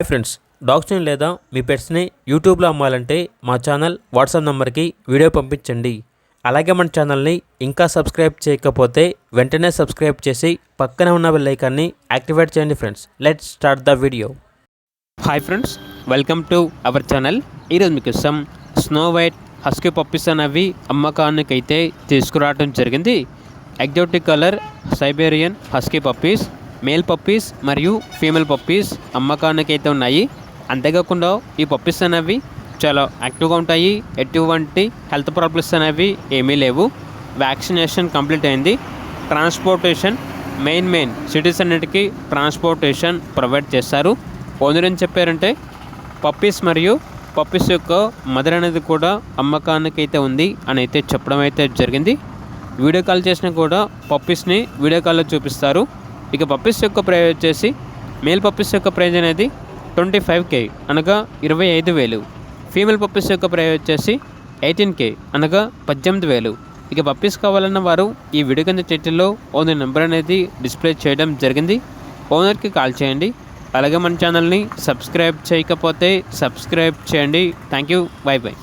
Hi friends, డాగ్స్ని లేదా మీ పెట్స్ని యూట్యూబ్లో అమ్మాలంటే మా ఛానల్ వాట్సాప్ నెంబర్కి వీడియో పంపించండి. అలాగే మన ఛానల్ని ఇంకా సబ్స్క్రైబ్ చేయకపోతే వెంటనే సబ్స్క్రైబ్ చేసి పక్కనే ఉన్న బెల్ ఐకాన్ని యాక్టివేట్ చేయండి. Friends, let's start the video. Hi friends, welcome to our channel. ఈరోజు మీకోసం స్నో వైట్ హస్కీ పప్పీస్ అనేవి అమ్మకానికైతే తీసుకురావడం జరిగింది. Exotic colour Siberian husky puppies, male puppies మరియు ఫీమేల్ పప్పీస్ అమ్మకానికి అయితే ఉన్నాయి. అంతేకాకుండా ఈ పప్పీస్ అనేవి చాలా యాక్టివ్గా ఉంటాయి. ఎటువంటి హెల్త్ ప్రాబ్లమ్స్ అనేవి ఏమీ లేవు. వ్యాక్సినేషన్ కంప్లీట్ అయింది. ట్రాన్స్పోర్టేషన్ మెయిన్ సిటీస్ అన్నిటికీ ట్రాన్స్పోర్టేషన్ ప్రొవైడ్ చేస్తారు. ఓనర్ ఏం చెప్పారంటే పప్పీస్ మరియు పప్పీస్ యొక్క మదర్ అనేది కూడా అమ్మకానికి అయితే ఉంది అని అయితే చెప్పడం అయితే జరిగింది. వీడియో కాల్ చేసినా కూడా పప్పీస్ని వీడియో కాల్లో చూపిస్తారు. ఇక పప్పీస్ యొక్క ప్రైజ్ వచ్చేసి మేల్ పప్పీస్ యొక్క ప్రైజ్ అనేది 25K అనగా 25,000. ఫీమేల్ పప్పీస్ యొక్క ప్రైజ్ వచ్చేసి 18K అనగా 18,000. ఇక పప్పీస్ కావాలన్న వారు ఈ వీడియో కింద టైటిల్లో ఓనర్ నెంబర్ అనేది డిస్ప్లే చేయడం జరిగింది. ఓనర్కి కాల్ చేయండి. అలాగే మన ఛానల్ని సబ్స్క్రైబ్ చేయకపోతే సబ్స్క్రైబ్ చేయండి. Thank you. By by.